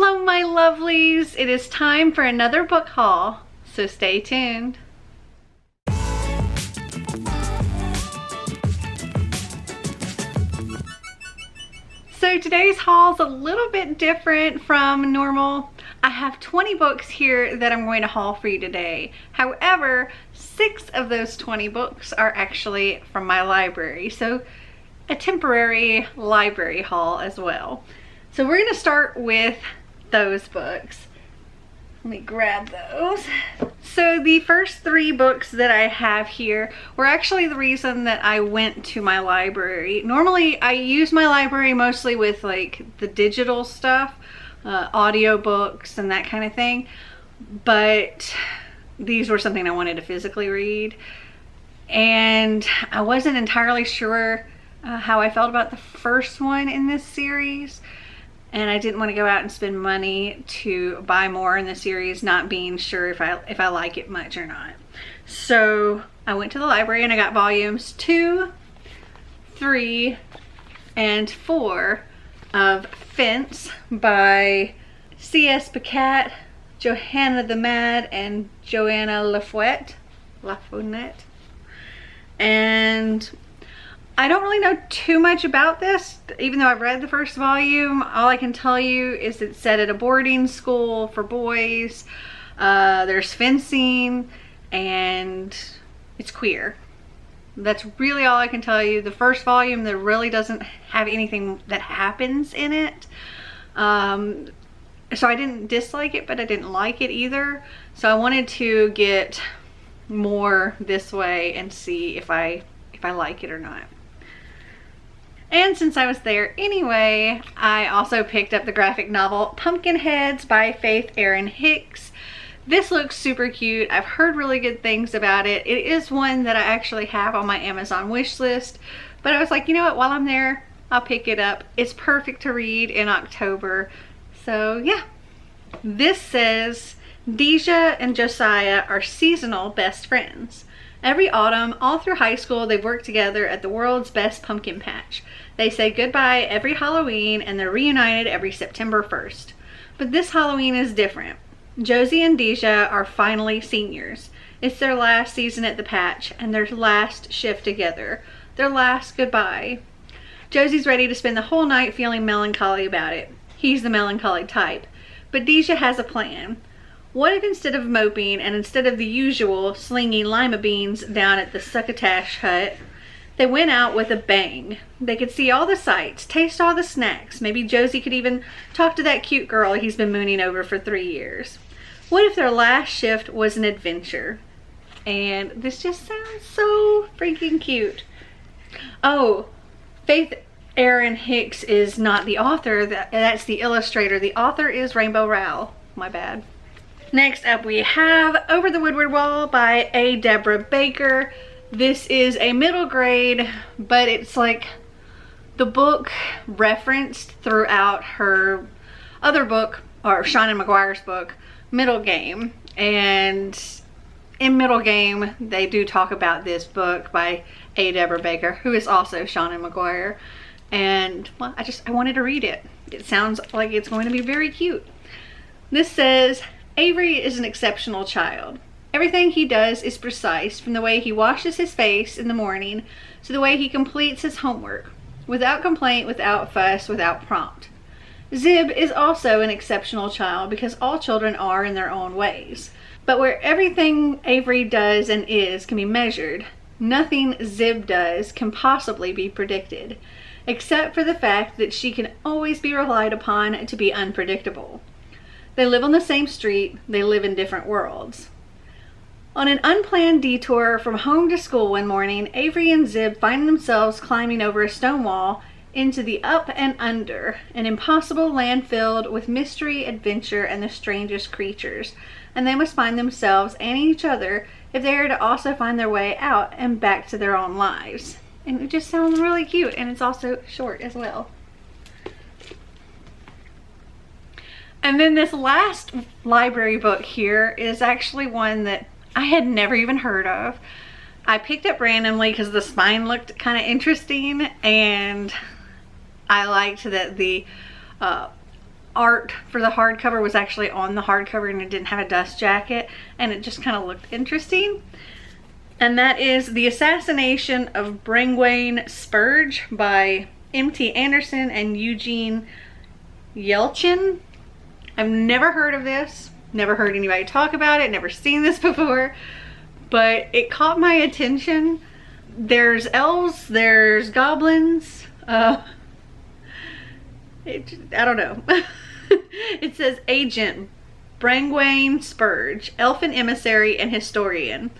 Hello my lovelies, it is time for another book haul, so stay tuned. So today's haul is a little bit different from normal. I have 20 books here that I'm going to haul for you today. However, 6 of those 20 books are actually from my library, so a temporary library haul as well. So we're going to start with those books. Let me grab those. So the first 3 books that I have here were actually the reason that I went to my library. Normally I use my library mostly with like the digital stuff, audio books and that kind of thing, but these were something I wanted to physically read, and I wasn't entirely sure how I felt about the first one in this series, and I didn't want to go out and spend money to buy more in the series, not being sure if I like it much or not. So I went to the library and I got volumes 2, 3, and 4 of Fence by C.S. Pacat, Johanna the Mad, and Joanna Lafournette. And I don't really know too much about this, even though I've read the first volume. All I can tell you is it's set at a boarding school for boys. There's fencing and it's queer. That's really all I can tell you. The first volume, there really doesn't have anything that happens in it. So I didn't dislike it, but I didn't like it either. So I wanted to get more this way and see if I like it or not. And since I was there anyway, I also picked up the graphic novel Pumpkinheads by Faith Erin Hicks. This looks super cute. I've heard really good things about it. It is one that I actually have on my Amazon wish list, but I was like, you know what, while I'm there, I'll pick it up. It's perfect to read in October. So yeah. This says, Deja and Josiah are seasonal best friends. Every autumn, all through high school, they've worked together at the world's best pumpkin patch. They say goodbye every Halloween and they're reunited every September 1st. But this Halloween is different. Josie and Deja are finally seniors. It's their last season at the patch and their last shift together. Their last goodbye. Josie's ready to spend the whole night feeling melancholy about it. He's the melancholy type. But Deja has a plan. What if instead of moping and instead of the usual slinging lima beans down at the succotash hut, they went out with a bang? They could see all the sights, taste all the snacks. Maybe Josie could even talk to that cute girl he's been mooning over for 3 years. What if their last shift was an adventure? And this just sounds so freaking cute. Oh, Faith Erin Hicks is not the author, that's the illustrator. The author is Rainbow Rowell. My bad. Next up we have Over the Woodward Wall by A. Deborah Baker. This is a middle grade, but it's like the book referenced throughout her other book, or Seanan McGuire's book, Middle Game. And in Middle Game, they do talk about this book by A. Deborah Baker, who is also Seanan McGuire. And well, I wanted to read it. It sounds like it's going to be very cute. This says, Avery is an exceptional child. Everything he does is precise, from the way he washes his face in the morning to the way he completes his homework, without complaint, without fuss, without prompt. Zib is also an exceptional child because all children are in their own ways. But where everything Avery does and is can be measured, nothing Zib does can possibly be predicted, except for the fact that she can always be relied upon to be unpredictable. They live on the same street, they live in different worlds. On an unplanned detour from home to school one morning, Avery and Zib find themselves climbing over a stone wall into the Up and Under, an impossible land filled with mystery, adventure, and the strangest creatures, and they must find themselves and each other if they are to also find their way out and back to their own lives. And it just sounds really cute, and it's also short as well. And then this last library book here is actually one that I had never even heard of. I picked up randomly because the spine looked kind of interesting, and I liked that the art for the hardcover was actually on the hardcover and it didn't have a dust jacket, and it just kind of looked interesting. And that is The Assassination of Brangwain Spurge by M.T. Anderson and Eugene Yelchin. I've never heard of this, never heard anybody talk about it, never seen this before, but it caught my attention. There's elves, there's goblins, I don't know. It says Agent Brangwain Spurge, elfin emissary and historian.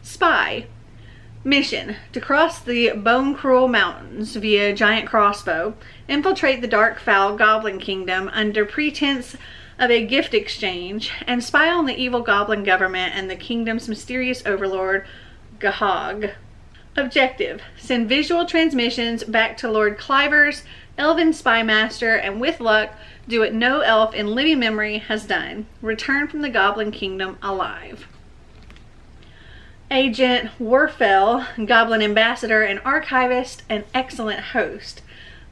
Spy. Mission: to cross the Bone Cruel Mountains via giant crossbow, infiltrate the dark foul goblin kingdom under pretense of a gift exchange, and spy on the evil goblin government and the kingdom's mysterious overlord, Gahog. Objective: send visual transmissions back to Lord Cliver's elven spy master, and with luck, do what no elf in living memory has done: return from the goblin kingdom alive. Agent Warfell, goblin ambassador and archivist, an excellent host.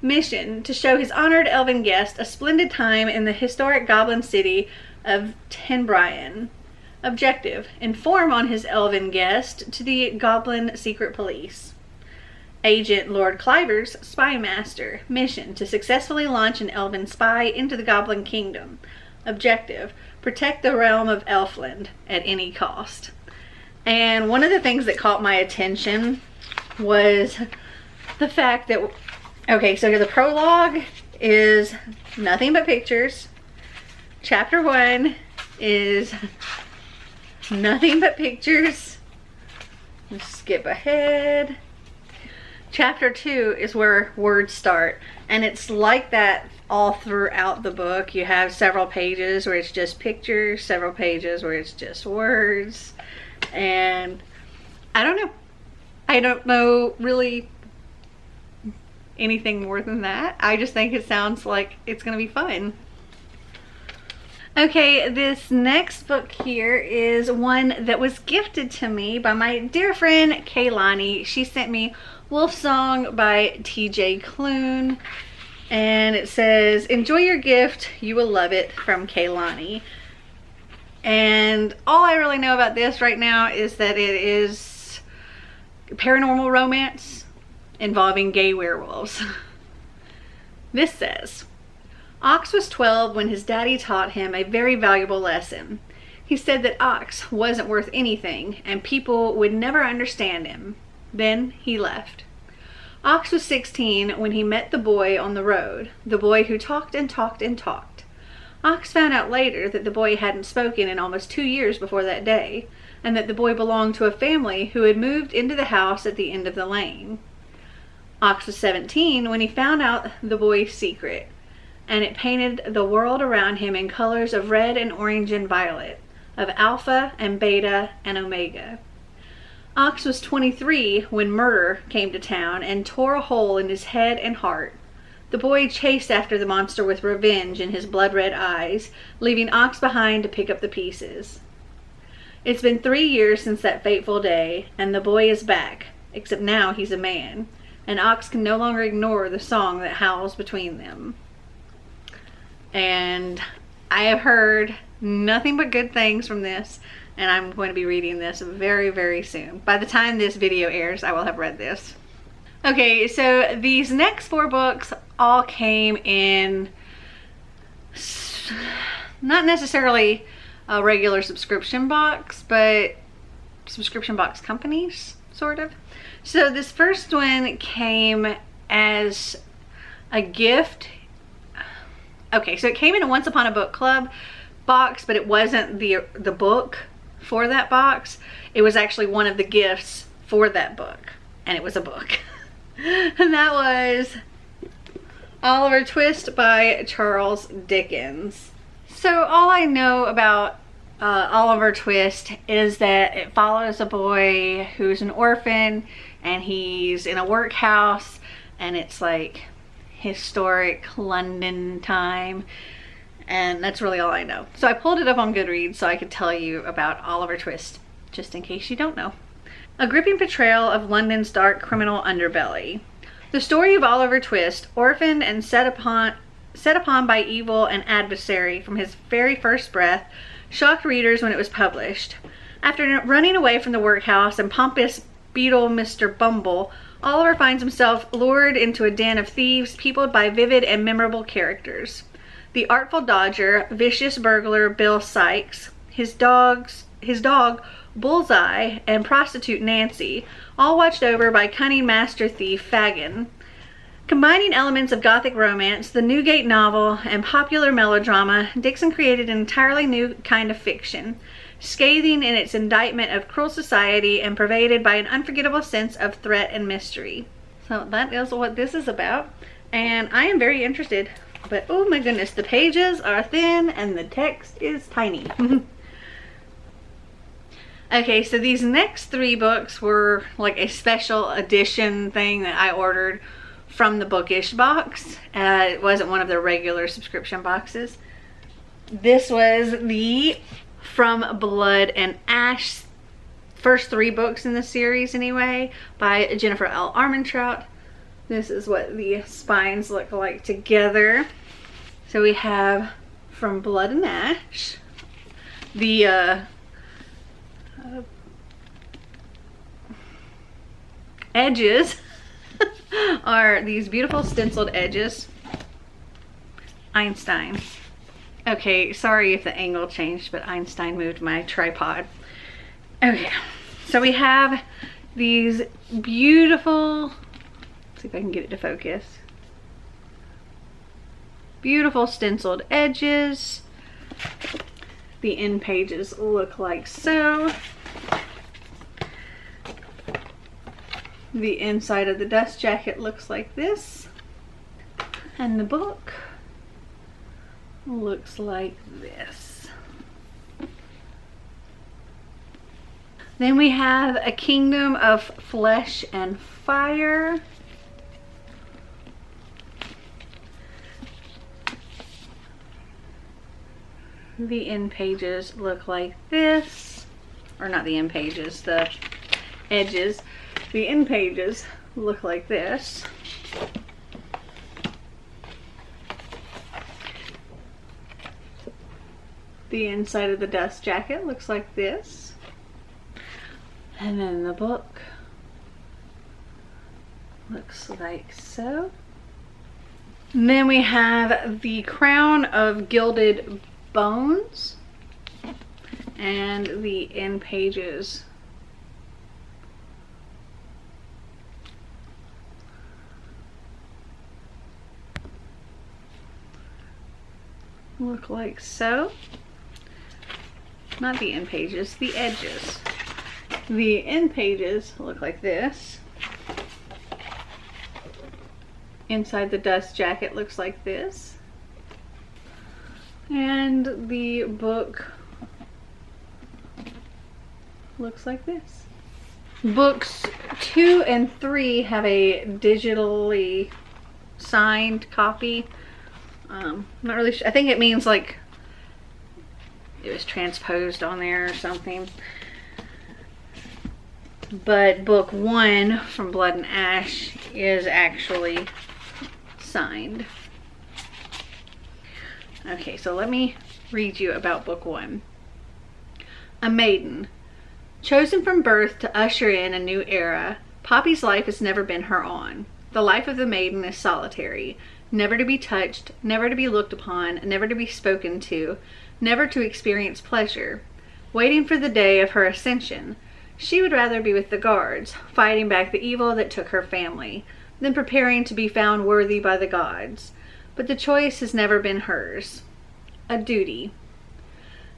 Mission: to show his honored elven guest a splendid time in the historic goblin city of Tenbrian. Objective: inform on his elven guest to the goblin secret police. Agent Lord Cliver's spy master. Mission: to successfully launch an elven spy into the goblin kingdom. Objective: protect the realm of Elfland at any cost. And one of the things that caught my attention was the fact that, okay, so the prologue is nothing but pictures. Chapter 1 is nothing but pictures. Let's skip ahead. Chapter 2 is where words start, and it's like that all throughout the book. You have several pages where it's just pictures, several pages where it's just words. And I don't know really anything more than that. I just think it sounds like it's gonna be fun. Okay, this next book here is one that was gifted to me by my dear friend Kaylani. She sent me Wolf Song by T.J. Klune, and it says, enjoy your gift, you will love it, from Kaylani. And all I really know about this right now is that it is paranormal romance involving gay werewolves. This says, Ox was 12 when his daddy taught him a very valuable lesson. He said that Ox wasn't worth anything and people would never understand him. Then he left. Ox was 16 when he met the boy on the road, the boy who talked and talked and talked. Ox found out later that the boy hadn't spoken in almost 2 years before that day, and that the boy belonged to a family who had moved into the house at the end of the lane. Ox was 17 when he found out the boy's secret, and it painted the world around him in colors of red and orange and violet, of alpha and beta and omega. Ox was 23 when murder came to town and tore a hole in his head and heart. The boy chased after the monster with revenge in his blood-red eyes, leaving Ox behind to pick up the pieces. It's been 3 years since that fateful day, and the boy is back, except now he's a man, and Ox can no longer ignore the song that howls between them. And I have heard nothing but good things from this, and I'm going to be reading this very, very soon. By the time this video airs, I will have read this. Okay, so these next 4 books all came in not necessarily a regular subscription box, but subscription box companies, sort of. So this first one came as a gift. Okay, so it came in a Once Upon a Book Club box, but it wasn't the book for that box. It was actually one of the gifts for that book, and it was a book. And that was Oliver Twist by Charles Dickens. So all I know about Oliver Twist is that it follows a boy who's an orphan and he's in a workhouse, and it's like historic London time, and that's really all I know. So I pulled it up on Goodreads so I could tell you about Oliver Twist, just in case you don't know. A gripping portrayal of London's dark criminal underbelly. The story of Oliver Twist, orphaned and set set upon by evil and adversary from his very first breath, shocked readers when it was published. After running away from the workhouse and pompous beadle Mr. Bumble, Oliver finds himself lured into a den of thieves peopled by vivid and memorable characters. The artful dodger, vicious burglar Bill Sykes, his dog Bullseye, and prostitute Nancy, all watched over by cunning master thief Fagin. Combining elements of gothic romance, the Newgate novel, and popular melodrama, Dixon created an entirely new kind of fiction, scathing in its indictment of cruel society and pervaded by an unforgettable sense of threat and mystery. So that is what this is about, and I am very interested. But oh my goodness, the pages are thin and the text is tiny. Okay, so these next 3 books were like a special edition thing that I ordered from the Bookish Box. It wasn't one of their regular subscription boxes. This was the From Blood and Ash, first 3 books in the series anyway, by Jennifer L. Armentrout. This is what the spines look like together. So we have From Blood and Ash. The edges are these beautiful stenciled edges. Einstein. Okay, sorry if the angle changed, but Einstein moved my tripod. Okay, so we have these beautiful, let's see if I can get it to focus. Beautiful stenciled edges. The end pages look like so. The inside of the dust jacket looks like this. And the book looks like this. Then we have A Kingdom of Flesh and Fire. The end pages look like this. Or not the end pages, the edges. The end pages look like this. The inside of the dust jacket looks like this. And then the book looks like so. And then we have The Crown of Gilded Bones. And the end pages look like so. Not the end pages, the edges. The end pages look like this. Inside the dust jacket looks like this. And the book looks like this. Books 2 and 3 have a digitally signed copy. Not really sure. I think it means like it was transposed on there or something. But book 1 from Blood and Ash is actually signed. Okay, so let me read you about book 1. A maiden. Chosen from birth to usher in a new era, Poppy's life has never been her own. The life of the maiden is solitary, never to be touched, never to be looked upon, never to be spoken to, never to experience pleasure. Waiting for the day of her ascension, she would rather be with the guards, fighting back the evil that took her family, than preparing to be found worthy by the gods. But the choice has never been hers. A duty.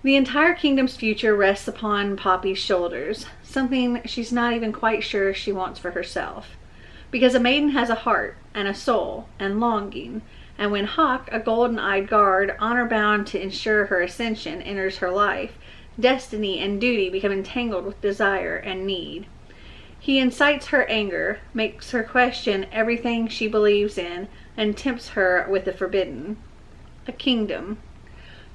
The entire kingdom's future rests upon Poppy's shoulders, something she's not even quite sure she wants for herself. Because a maiden has a heart, and a soul, and longing, and when Hawk, a golden-eyed guard, honor-bound to ensure her ascension, enters her life, destiny and duty become entangled with desire and need. He incites her anger, makes her question everything she believes in, and tempts her with the forbidden. A kingdom.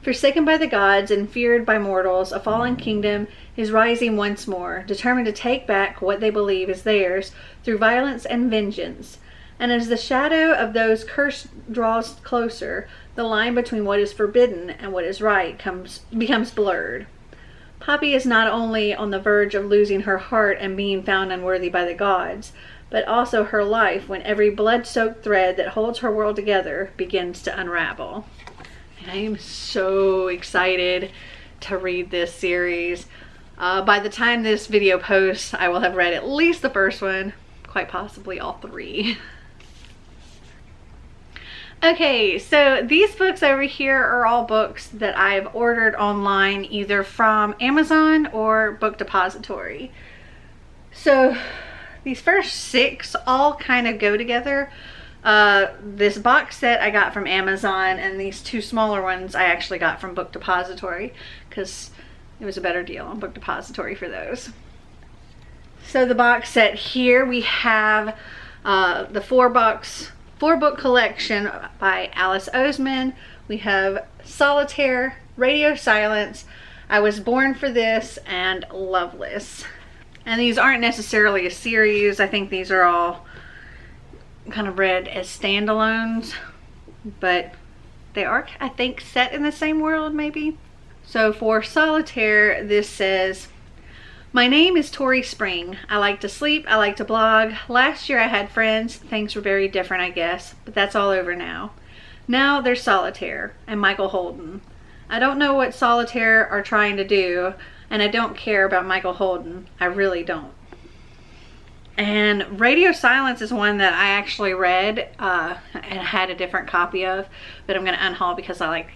Forsaken by the gods and feared by mortals, a fallen kingdom is rising once more, determined to take back what they believe is theirs through violence and vengeance. And as the shadow of those cursed draws closer, the line between what is forbidden and what is right becomes blurred. Poppy is not only on the verge of losing her heart and being found unworthy by the gods, but also her life when every blood-soaked thread that holds her world together begins to unravel. And I am so excited to read this series. By the time this video posts, I will have read at least the first one, quite possibly all three. Okay, so these books over here are all books that I've ordered online, either from Amazon or Book Depository. So these first 6 all kind of go together. This box set I got from Amazon, and these 2 smaller ones I actually got from Book Depository because it was a better deal on Book Depository for those. So the box set here, we have the 4-book collection by Alice Oseman. We have Solitaire, Radio Silence, I Was Born for This, and Loveless. And these aren't necessarily a series. I think these are all kind of read as standalones, but they are, I think, set in the same world maybe. So for Solitaire, this says, "My name is Tori Spring. I like to sleep. I like to blog. Last year I had friends. Things were very different, I guess, but that's all over now. Now there's Solitaire and Michael Holden. I don't know what Solitaire are trying to do, and I don't care about Michael Holden. I really don't." And Radio Silence is one that I actually read and had a different copy of, but I'm going to unhaul because I like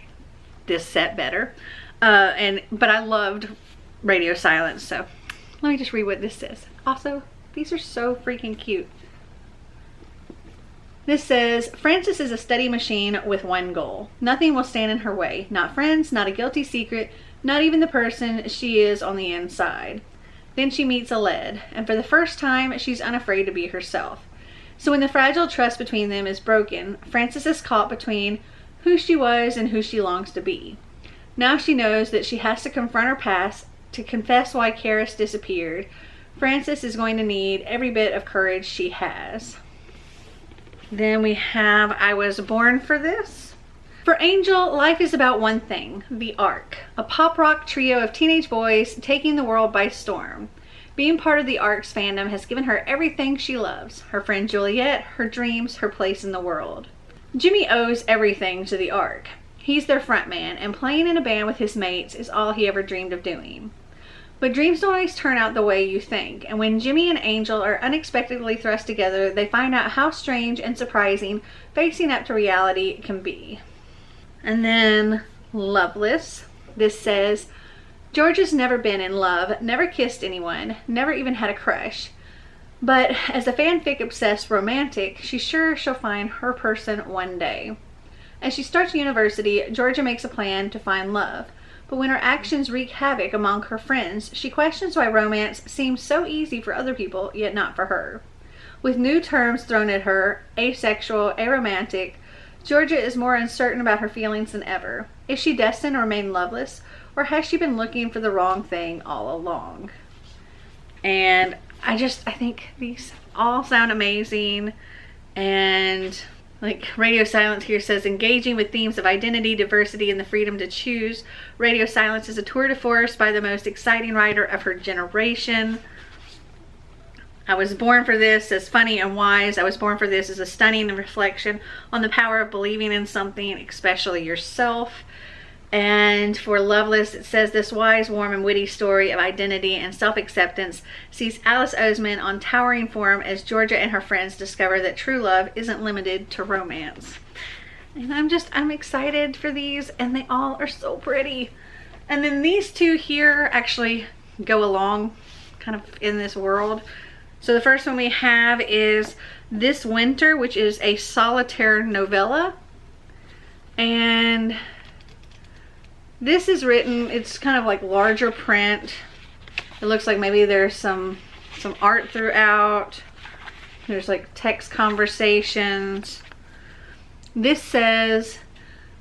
this set better. But I loved Radio Silence, so let me just read what this says. Also, these are so freaking cute. This says, "Frances is a steady machine with one goal. Nothing will stand in her way. Not friends, not a guilty secret, not even the person she is on the inside. Then she meets a lead, and for the first time, she's unafraid to be herself. So when the fragile trust between them is broken, Frances is caught between who she was and who she longs to be. Now she knows that she has to confront her past to confess why Karis disappeared. Frances is going to need every bit of courage she has." Then we have I Was Born for This. "For Angel, life is about one thing, the Ark, a pop rock trio of teenage boys taking the world by storm. Being part of the Ark's fandom has given her everything she loves, her friend Juliet, her dreams, her place in the world. Jimmy owes everything to the Ark. He's their frontman, and playing in a band with his mates is all he ever dreamed of doing. But dreams don't always turn out the way you think, and when Jimmy and Angel are unexpectedly thrust together, they find out how strange and surprising facing up to reality can be." And then Loveless. This says, "Georgia's never been in love, never kissed anyone, never even had a crush. But as a fanfic-obsessed romantic, she's sure she'll find her person one day. As she starts university, Georgia makes a plan to find love. But when her actions wreak havoc among her friends, she questions why romance seems so easy for other people, yet not for her. With new terms thrown at her, asexual, aromantic, Georgia is more uncertain about her feelings than ever. Is she destined to remain loveless, or has she been looking for the wrong thing all along?" And I think these all sound amazing. And like Radio Silence here says, "Engaging with themes of identity, diversity, and the freedom to choose. Radio Silence is a tour de force by the most exciting writer of her generation. I Was Born for This says, funny and wise. I Was Born for This is a stunning reflection on the power of believing in something, especially yourself." And for Loveless, it says, "This wise, warm, and witty story of identity and self-acceptance sees Alice Oseman on towering form as Georgia and her friends discover that true love isn't limited to romance." And I'm excited for these, and they all are so pretty. And then these 2 here actually go along kind of in this world. So the first one we have is This Winter, which is a Solitaire novella. And this is written, it's kind of like larger print. It looks like maybe there's some art throughout. There's like text conversations. This says,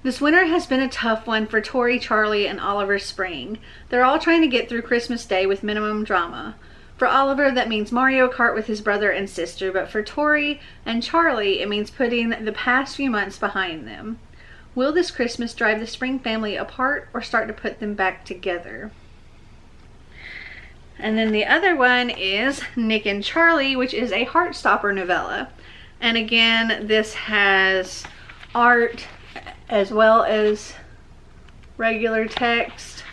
"This winter has been a tough one for Tori, Charlie, and Oliver Spring. They're all trying to get through Christmas Day with minimum drama. For Oliver, that means Mario Kart with his brother and sister, but for Tori and Charlie, it means putting the past few months behind them. Will this Christmas drive the Spring family apart or start to put them back together? And then the other one is Nick and Charlie, which is a Heartstopper novella. And again, this has art as well as regular text.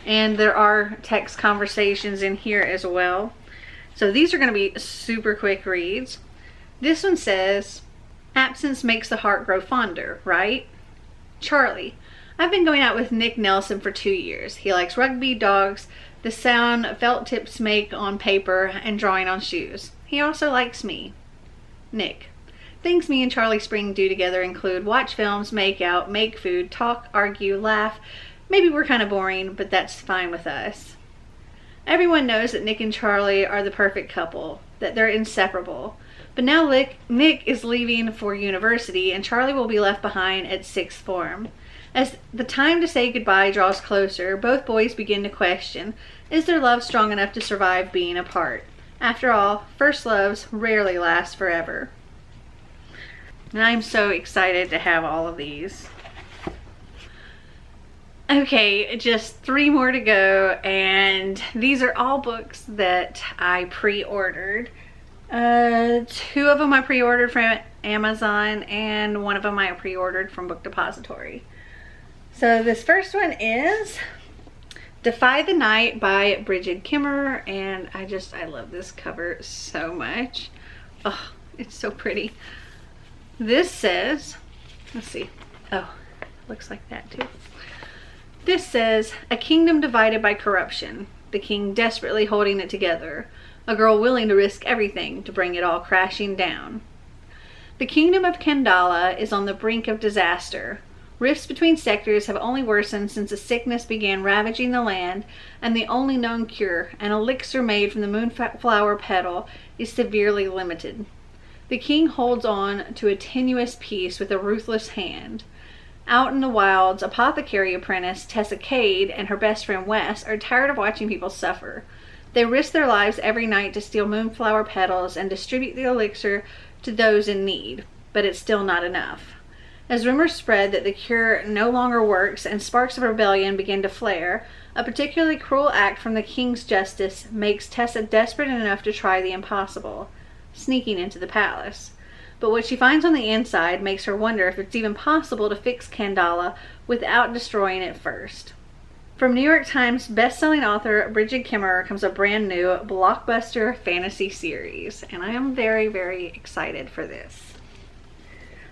And there are text conversations in here as well. So these are going to be super quick reads. This one says, absence makes the heart grow fonder, right? Charlie, I've been going out with Nick Nelson for 2 years. He likes rugby, dogs, the sound felt tips make on paper, and drawing on shoes. He also likes me. Nick, things me and Charlie Spring do together include watch films, make out, make food, talk, argue, laugh. Maybe we're kind of boring, but that's fine with us. Everyone knows that Nick and Charlie are the perfect couple, that they're inseparable. But now Nick is leaving for university and Charlie will be left behind at 6th form. As the time to say goodbye draws closer, both boys begin to question, is their love strong enough to survive being apart? After all, first loves rarely last forever. And I'm so excited to have all of these. Okay, just 3 more to go, and these are all books that I pre-ordered. 2 of them I pre-ordered from Amazon, and 1 of them I pre-ordered from Book Depository. So this first one is Defy the Night by Bridget Kimmerer, and I love this cover so much. Oh, it's so pretty. This says, let's see, oh, looks like that too. This says, a kingdom divided by corruption, the king desperately holding it together, a girl willing to risk everything to bring it all crashing down. The kingdom of Kandala is on the brink of disaster. Rifts between sectors have only worsened since a sickness began ravaging the land, and the only known cure, an elixir made from the moonflower petal, is severely limited. The king holds on to a tenuous peace with a ruthless hand. Out in the wilds, apothecary apprentice Tessa Cade and her best friend Wes are tired of watching people suffer. They risk their lives every night to steal moonflower petals and distribute the elixir to those in need, but it's still not enough. As rumors spread that the cure no longer works and sparks of rebellion begin to flare, a particularly cruel act from the king's justice makes Tessa desperate enough to try the impossible, sneaking into the palace. But what she finds on the inside makes her wonder if it's even possible to fix Kandala without destroying it first. From New York Times best-selling author Bridget Kimmerer comes a brand new blockbuster fantasy series, and I am very, very excited for this.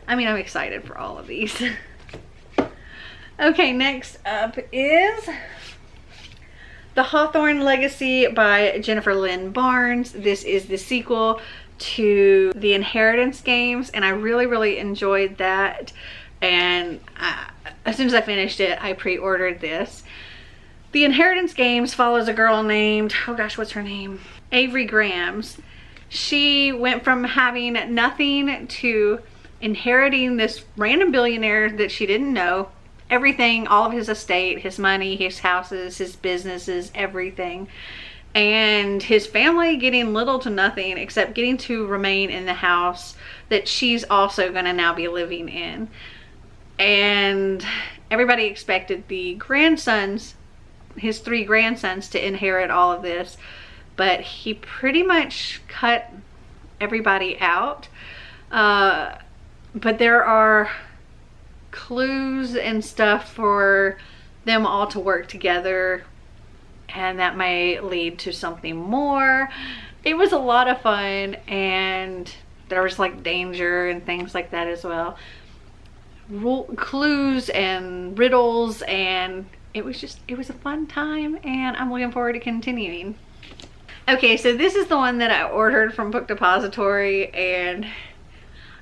I mean, I'm excited for all of these. Okay, next up is The Hawthorne Legacy by Jennifer Lynn Barnes. This is the sequel to the Inheritance games, and I really, really enjoyed that. And as soon as I finished it, I pre-ordered this. The Inheritance games follows a girl named, oh gosh, what's her name? Avery Grams. She went from having nothing to inheriting this random billionaire that she didn't know. Everything, all of his estate, his money, his houses, his businesses, everything. And his family getting little to nothing except getting to remain in the house that she's also going to now be living in. And everybody expected the grandsons, his 3 grandsons, to inherit all of this, but he pretty much cut everybody out. But there are clues and stuff for them all to work together, and that may lead to something more. It was a lot of fun, and there was like danger and things like that as well. Clues and riddles, and it was a fun time, and I'm looking forward to continuing. Okay, so this is the one that I ordered from Book Depository, and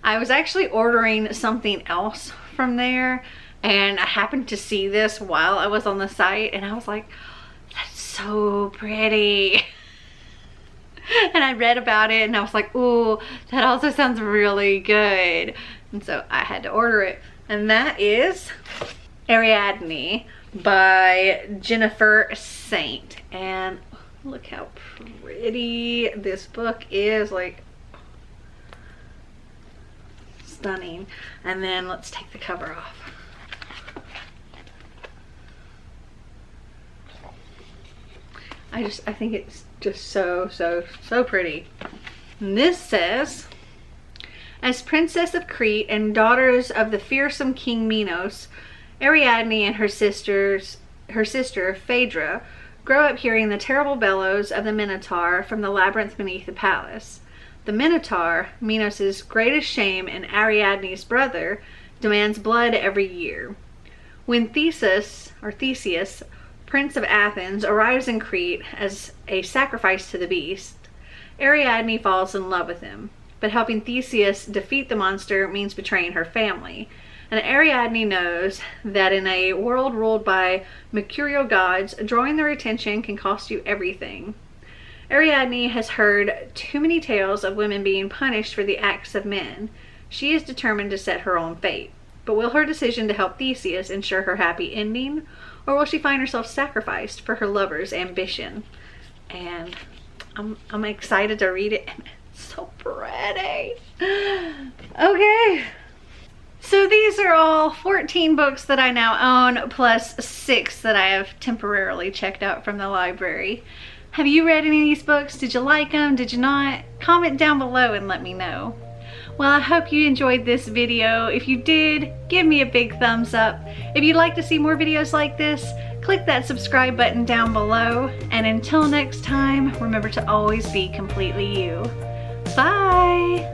I was actually ordering something else from there, and I happened to see this while I was on the site, and I was like, that's so pretty. And I read about it, and I was like, ooh, that also sounds really good. And so I had to order it. And that is Ariadne by Jennifer Saint. And Look how pretty this book is, like stunning. And then let's take the cover off. I think it's just so pretty. And this says, as princess of Crete and daughters of the fearsome King Minos, Ariadne and her sister Phaedra grow up hearing the terrible bellows of the Minotaur from the labyrinth beneath the palace. The Minotaur, Minos' greatest shame and Ariadne's brother, demands blood every year. When Theseus, Prince of Athens, arrives in Crete as a sacrifice to the beast, Ariadne falls in love with him. But helping Theseus defeat the monster means betraying her family. And Ariadne knows that in a world ruled by mercurial gods, drawing their attention can cost you everything. Ariadne has heard too many tales of women being punished for the acts of men. She is determined to set her own fate. But will her decision to help Theseus ensure her happy ending? Or will she find herself sacrificed for her lover's ambition? And I'm excited to read it. And it's so pretty. Okay. So these are all 14 books that I now own, plus 6 that I have temporarily checked out from the library. Have you read any of these books? Did you like them? Did you not? Comment down below and let me know. Well, I hope you enjoyed this video. If you did, give me a big thumbs up. If you'd like to see more videos like this, click that subscribe button down below. And until next time, remember to always be completely you. Bye!